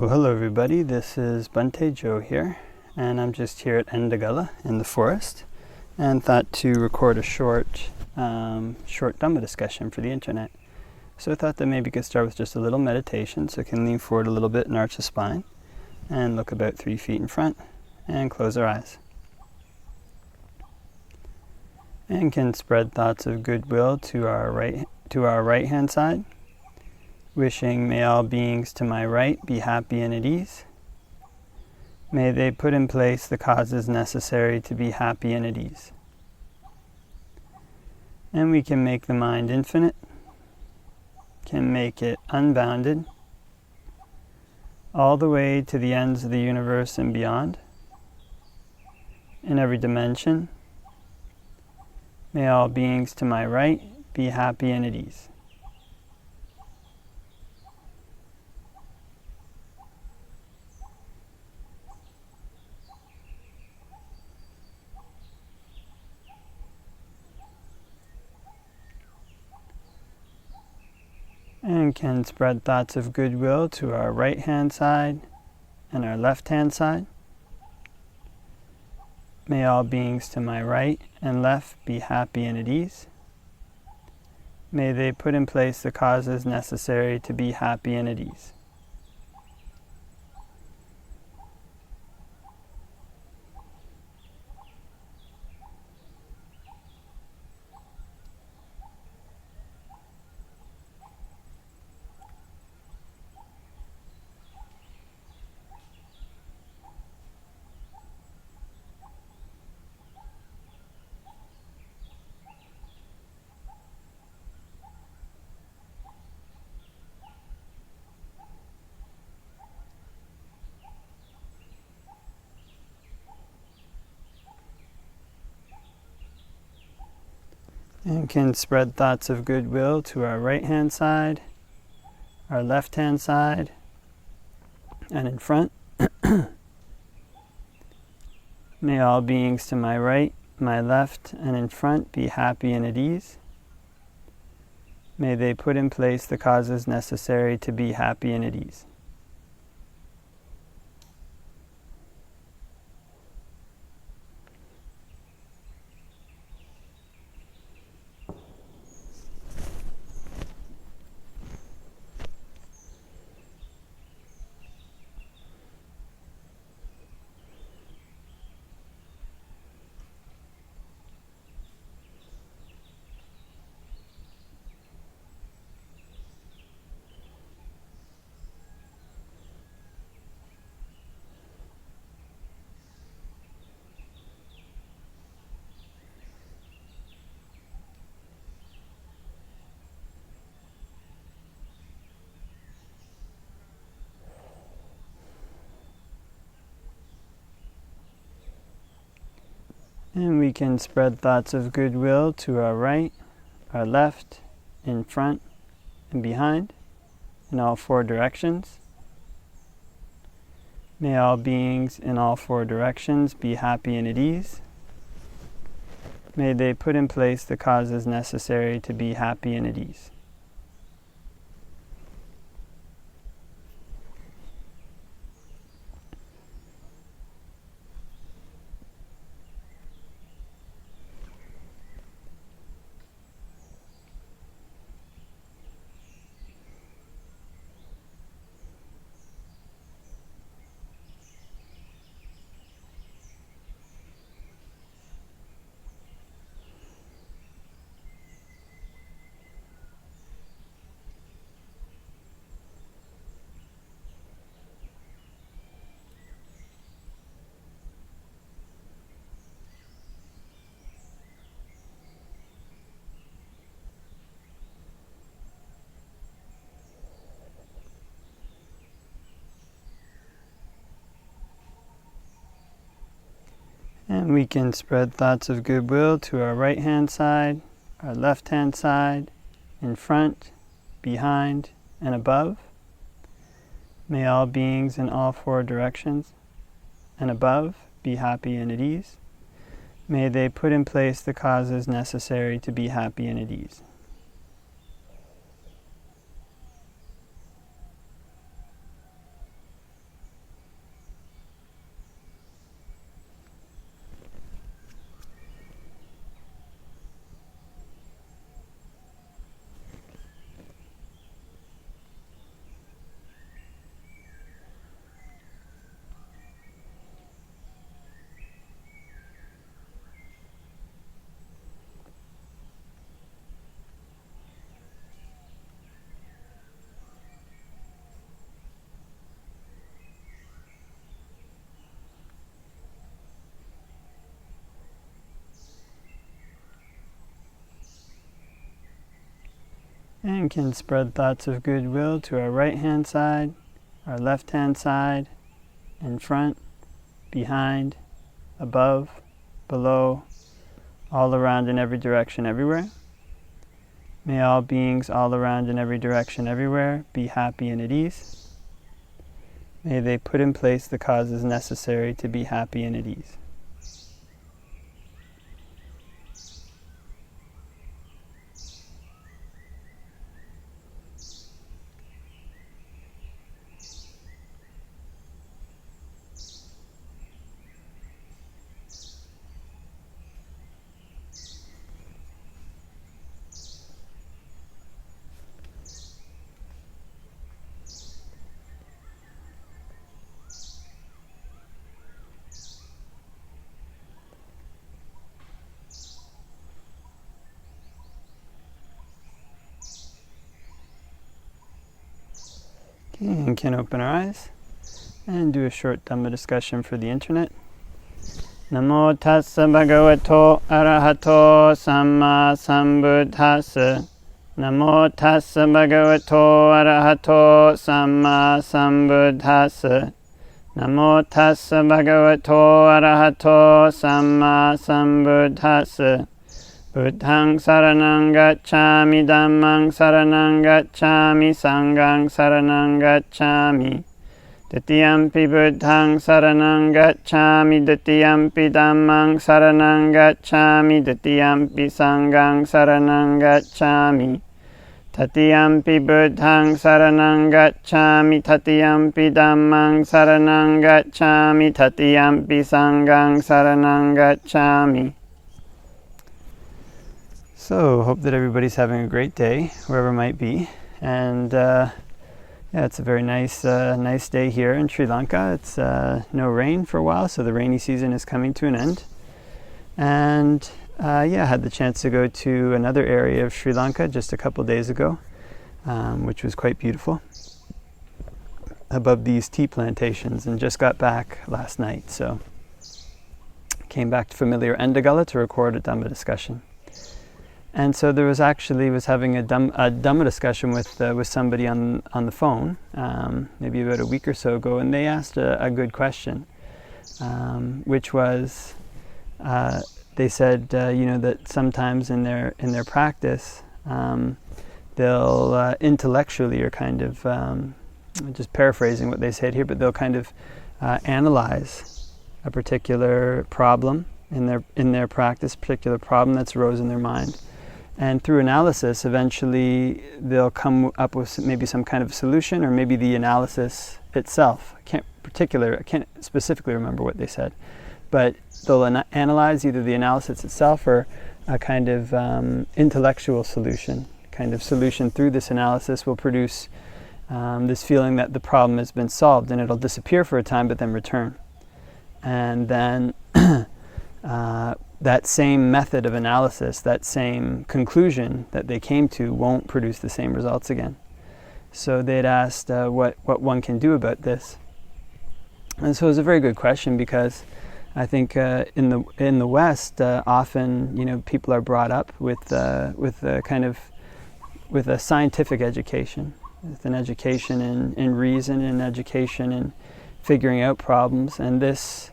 Well, hello everybody, this is Bhante Joe here, and I'm just here at Endagala in the forest, and thought to record a short Dhamma discussion for the internet. So I thought that maybe we could start with just a little meditation, so we can lean forward a little bit and arch the spine, and look about 3 feet in front, and close our eyes. And can spread thoughts of goodwill to our right hand side, wishing may all beings to my right be happy and at ease. May they put in place the causes necessary to be happy and at ease. And we can make the mind infinite, can make it unbounded, all the way to the ends of the universe and beyond, in every dimension. May all beings to my right be happy and at ease. And can spread thoughts of goodwill to our right hand side and our left hand side. May all beings to my right and left be happy and at ease. May they put in place the causes necessary to be happy and at ease. And can spread thoughts of goodwill to our right hand side, our left hand side, and in front. May all beings to my right, my left, and in front be happy and at ease. May they put in place the causes necessary to be happy and at ease. And we can spread thoughts of goodwill to our right, our left, in front, and behind, in all 4 directions. May all beings in all 4 directions be happy and at ease. May they put in place the causes necessary to be happy and at ease. And we can spread thoughts of goodwill to our right hand side, our left hand side, in front, behind, and above. May all beings in all 4 directions and above be happy and at ease. May they put in place the causes necessary to be happy and at ease. And can spread thoughts of goodwill to our right hand side, our left hand side, in front, behind, above, below, all around in every direction everywhere. May all beings all around in every direction everywhere be happy and at ease. May they put in place the causes necessary to be happy and at ease. And can open our eyes and do a short Dhamma discussion for the internet. Namo tassa bhagavato arahato samma sambuddhassa. Namo tassa bhagavato arahato samma sambuddhassa. Namo tassa bhagavato arahato samma sambuddhassa. Buddhaṃ saranang gacchāmi, Dhammaṃ saranang gacchāmi, Sanghaṃ saranang gacchāmi. Tatiyampi Buddhaṃ saranang gacchāmi, Tatiyampi Dhammaṃ saranang gacchāmi, Tatiyampi Sanghaṃ saranang gacchāmi. Tatiyampi Buddhaṃ saranang gacchāmi, Tatiyampi Dhammaṃ saranang gacchāmi, Tatiyampi Sanghaṃ saranang gacchāmi. So, hope that everybody's having a great day, wherever it might be. And yeah, it's a very nice day here in Sri Lanka. It's no rain for a while, so the rainy season is coming to an end. And yeah, I had the chance to go to another area of Sri Lanka just a couple days ago, which was quite beautiful, above these tea plantations, and just got back last night. So, came back to familiar Endagala to record a Dhamma discussion. And so there was having a Dhamma discussion with somebody on the phone, maybe about a week or so ago, and they asked a good question, which was, they said, that sometimes in their practice, they'll intellectually, or kind of, just paraphrasing what they said here, but they'll kind of analyze a particular problem in their practice, particular problem that's arose in their mind. And through analysis, eventually they'll come up with maybe some kind of solution, or maybe the analysis itself. I can't specifically remember what they said, but they'll analyze either the analysis itself or a kind of intellectual solution. Kind of solution through this analysis will produce this feeling that the problem has been solved, and it'll disappear for a time, but then return. And then that same method of analysis, that same conclusion that they came to, won't produce the same results again. So they'd asked what one can do about this. And so it was a very good question, because I think in the West, often people are brought up with a scientific education, with an education in reason, and education in figuring out problems, and this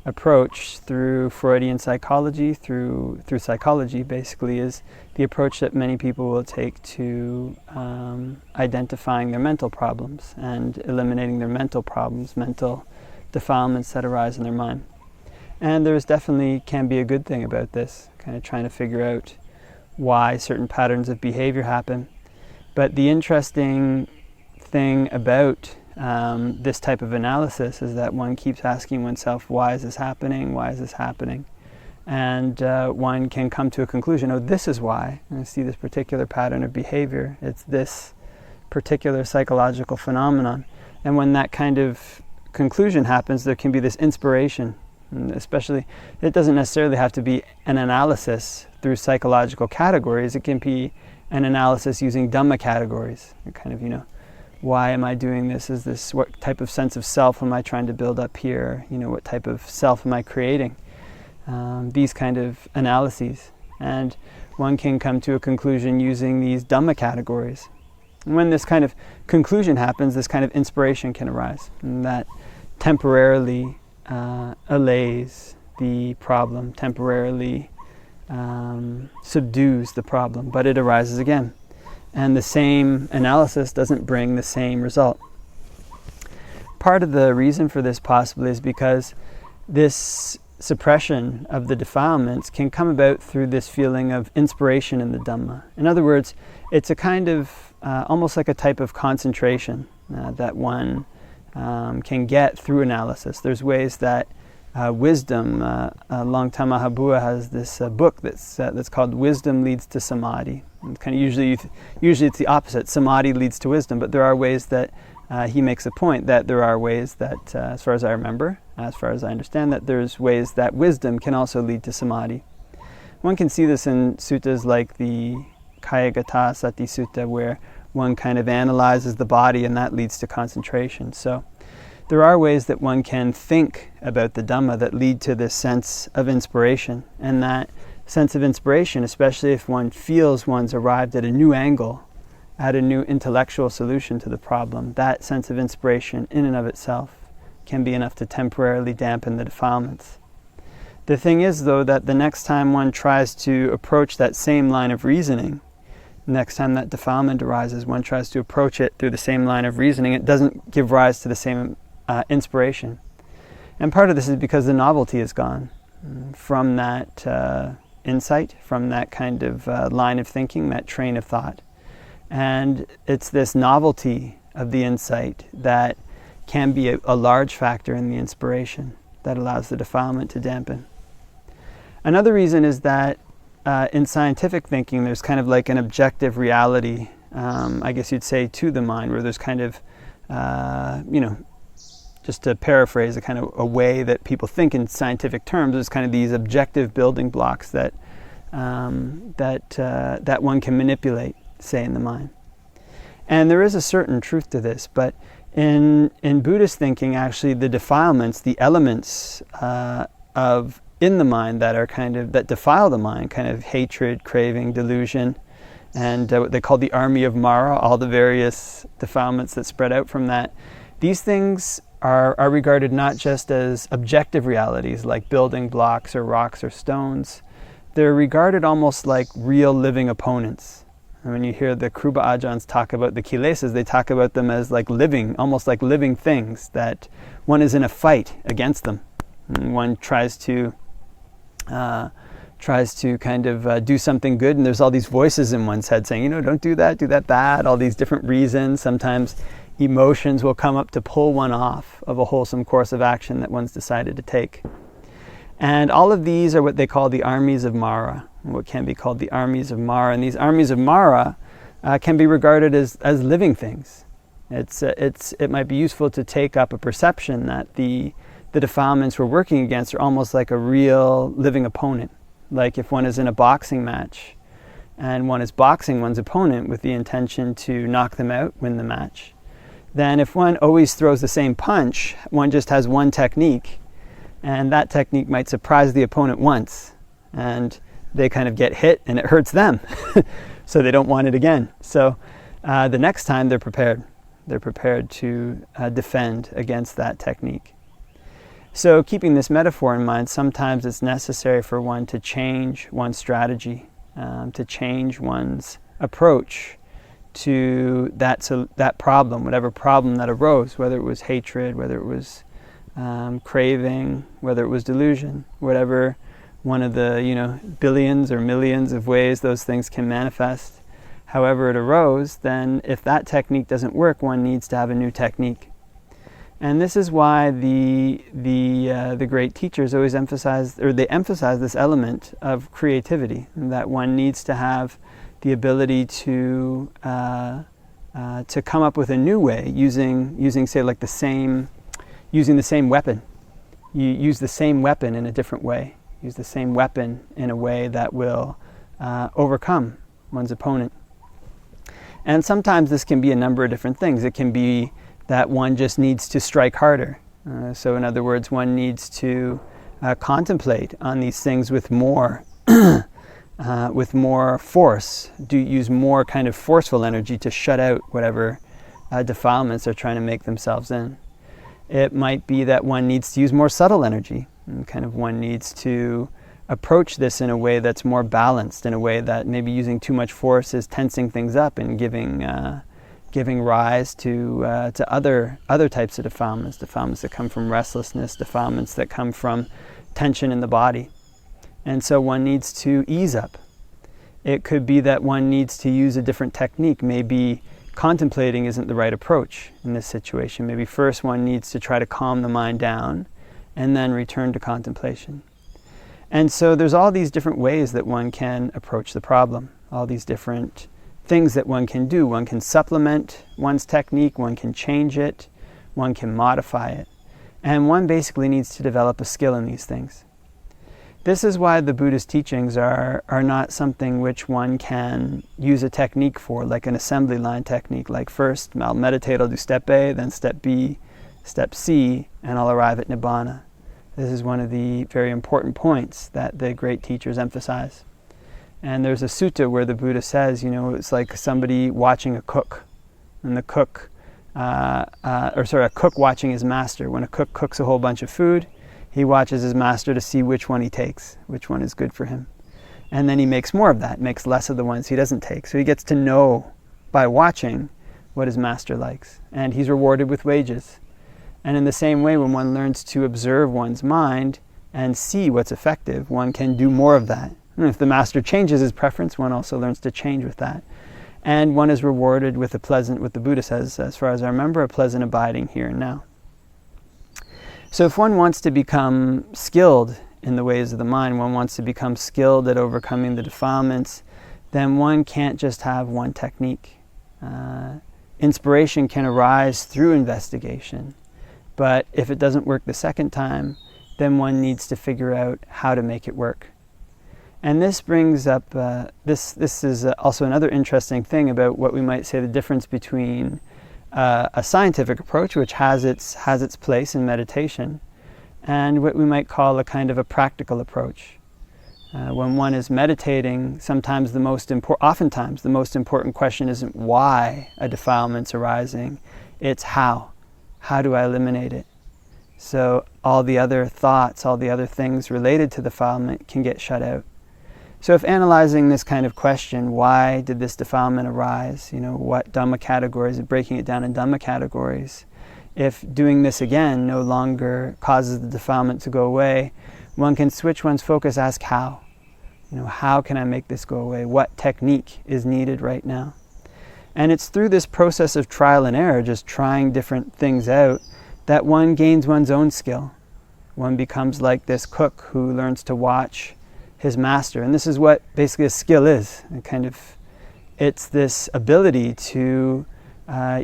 approach through Freudian psychology, through psychology basically, is the approach that many people will take to identifying their mental problems and eliminating their mental problems, mental defilements that arise in their mind. And there's definitely can be a good thing about this, kind of trying to figure out why certain patterns of behavior happen. But the interesting thing about this type of analysis is that one keeps asking oneself, why is this happening? Why is this happening? And one can come to a conclusion, oh, this is why. And I see this particular pattern of behavior. It's this particular psychological phenomenon. And when that kind of conclusion happens, there can be this inspiration. And especially, it doesn't necessarily have to be an analysis through psychological categories. It can be an analysis using Dhamma categories. Kind of, why am I doing this? Is this, what type of sense of self am I trying to build up here? What type of self am I creating? These kind of analyses. And one can come to a conclusion using these Dhamma categories. And when this kind of conclusion happens, this kind of inspiration can arise, and that temporarily allays the problem, temporarily subdues the problem, but it arises again. And the same analysis doesn't bring the same result. Part of the reason for this possibly is because this suppression of the defilements can come about through this feeling of inspiration in the Dhamma. In other words, it's a kind of, almost like a type of concentration that one can get through analysis. There's ways that wisdom, Longtha Mahabua has this book that's called Wisdom Leads to Samadhi. And kind of usually it's the opposite, samadhi leads to wisdom, but there are ways that he makes a point that there are ways that, as far as I remember, as far as I understand, that there's ways that wisdom can also lead to samadhi. One can see this in suttas like the Kayagata Sati Sutta, where one kind of analyzes the body and that leads to concentration. So there are ways that one can think about the Dhamma that lead to this sense of inspiration. And that sense of inspiration, especially if one feels one's arrived at a new angle, at a new intellectual solution to the problem, that sense of inspiration in and of itself can be enough to temporarily dampen the defilements. The thing is, though, that the next time one tries to approach that same line of reasoning, next time that defilement arises, one tries to approach it through the same line of reasoning, it doesn't give rise to the same inspiration. And part of this is because the novelty is gone from that insight, from that kind of line of thinking, that train of thought. And it's this novelty of the insight that can be a large factor in the inspiration that allows the defilement to dampen. Another reason is that in scientific thinking, there's kind of like an objective reality, I guess you'd say, to the mind, where there's kind of, just to paraphrase, a kind of a way that people think in scientific terms, there's kind of these objective building blocks that one can manipulate, say, in the mind. And there is a certain truth to this, but in Buddhist thinking, actually, the defilements, the elements in the mind that defile the mind, kind of hatred, craving, delusion, and what they call the army of Mara, all the various defilements that spread out from that. These things are regarded not just as objective realities like building blocks or rocks or stones. They're regarded almost like real living opponents. And when you hear the Kruba Ajahns talk about the kilesas, they talk about them as like living, almost like living things, that one is in a fight against them. And one tries to kind of do something good, and there's all these voices in one's head saying, don't do that, all these different reasons. Sometimes emotions will come up to pull one off of a wholesome course of action that one's decided to take. And all of these are what they call the armies of Mara, what can be called the armies of Mara. And these armies of Mara can be regarded as living things. It might be useful to take up a perception that the defilements we're working against are almost like a real living opponent. Like if one is in a boxing match and one is boxing one's opponent with the intention to knock them out, win the match, then if one always throws the same punch, one just has one technique, and that technique might surprise the opponent once, and they kind of get hit and it hurts them, so they don't want it again. So the next time they're prepared. They're prepared to defend against that technique. So keeping this metaphor in mind, sometimes it's necessary for one to change one's strategy, to change one's approach to that problem, whatever problem that arose, whether it was hatred, whether it was craving, whether it was delusion, whatever one of the billions or millions of ways those things can manifest. However it arose, then if that technique doesn't work, one needs to have a new technique. And this is why the great teachers always emphasize this element of creativity, that one needs to have the ability to come up with a new way using say like the same weapon. You use the same weapon in a different way. Use the same weapon in a way that will overcome one's opponent. And sometimes this can be a number of different things. It can be that one just needs to strike harder. So in other words, one needs to contemplate on these things with more with more force, use more kind of forceful energy to shut out whatever defilements they're trying to make themselves in. It might be that one needs to use more subtle energy, and kind of one needs to approach this in a way that's more balanced, in a way that maybe using too much force is tensing things up and giving rise to other types of defilements that come from restlessness, defilements that come from tension in the body. And so one needs to ease up. It could be that one needs to use a different technique. Maybe contemplating isn't the right approach in this situation. Maybe first one needs to try to calm the mind down and then return to contemplation. And so there's all these different ways that one can approach the problem, all these different things that one can do. One can supplement one's technique, one can change it, one can modify it. And one basically needs to develop a skill in these things. This is why the Buddhist teachings are not something which one can use a technique for, like an assembly line technique, like first I'll meditate, I'll do step A, then step B, step C, and I'll arrive at Nibbana. This is one of the very important points that the great teachers emphasize. And there's a sutta where the Buddha says, it's like somebody watching a cook, and a cook watching his master. When a cook cooks a whole bunch of food, he watches his master to see which one he takes, which one is good for him. And then he makes more of that, makes less of the ones he doesn't take. So he gets to know by watching what his master likes. And he's rewarded with wages. And in the same way, when one learns to observe one's mind and see what's effective, one can do more of that. And if the master changes his preference, one also learns to change with that. And one is rewarded with what the Buddha says, as far as I remember, a pleasant abiding here and now. So if one wants to become skilled in the ways of the mind, one wants to become skilled at overcoming the defilements, then one can't just have one technique. Inspiration can arise through investigation, but if it doesn't work the second time, then one needs to figure out how to make it work. And this brings up, this is also another interesting thing about what we might say the difference between a scientific approach, which has its place in meditation, and what we might call a kind of a practical approach. When one is meditating, oftentimes the most important question isn't why a defilement's arising, it's how. How do I eliminate it? So all the other thoughts, all the other things related to defilement can get shut out. So if analyzing this kind of question, why did this defilement arise? What Dhamma categories, breaking it down in Dhamma categories. If doing this again no longer causes the defilement to go away, one can switch one's focus, ask how. How can I make this go away? What technique is needed right now? And it's through this process of trial and error, just trying different things out, that one gains one's own skill. One becomes like this cook who learns to watch his master. And this is what basically a skill is. It's this ability to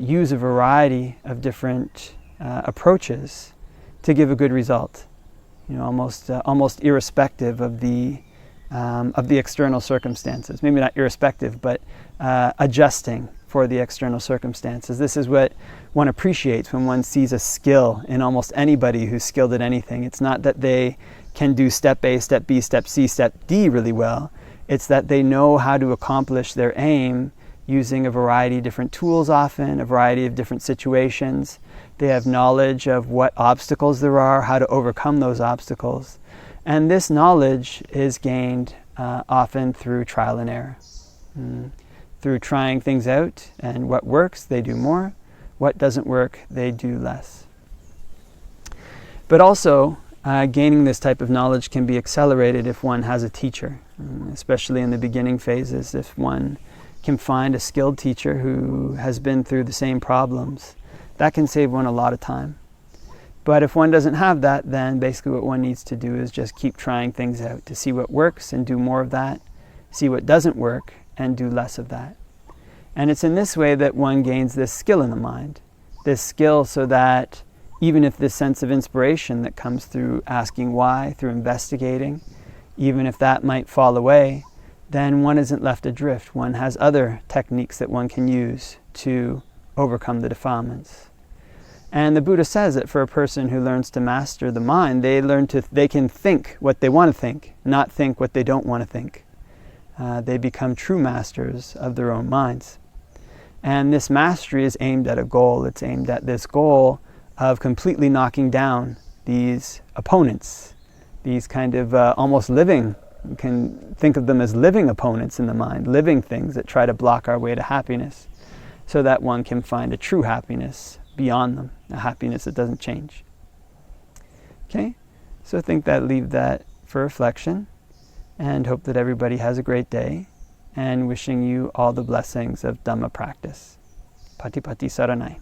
use a variety of different approaches to give a good result. Almost irrespective of the external circumstances. Maybe not irrespective, but adjusting for the external circumstances. This is what one appreciates when one sees a skill in almost anybody who's skilled at anything. It's not that they can do step A, step B, step C, step D really well. It's that they know how to accomplish their aim using a variety of different tools often, a variety of different situations. They have knowledge of what obstacles there are, how to overcome those obstacles. And this knowledge is gained often through trial and error. Through trying things out, and what works, they do more. What doesn't work, they do less. But also, gaining this type of knowledge can be accelerated if one has a teacher, especially in the beginning phases. If one can find a skilled teacher who has been through the same problems, that can save one a lot of time. But if one doesn't have that, then basically what one needs to do is just keep trying things out to see what works and do more of that, see what doesn't work and do less of that. And it's in this way that one gains this skill in the mind, this skill so that even if this sense of inspiration that comes through asking why, through investigating, even if that might fall away, then one isn't left adrift. One has other techniques that one can use to overcome the defilements. And the Buddha says that for a person who learns to master the mind, they can think what they want to think, not think what they don't want to think. they become true masters of their own minds. And this mastery is aimed at a goal. It's aimed at this goal of completely knocking down these opponents, these kind of almost living, you can think of them as living opponents in the mind, living things that try to block our way to happiness, so that one can find a true happiness beyond them, a happiness that doesn't change. Okay, so I think leave that for reflection, and hope that everybody has a great day, and wishing you all the blessings of Dhamma practice. Pati Pati Saranai.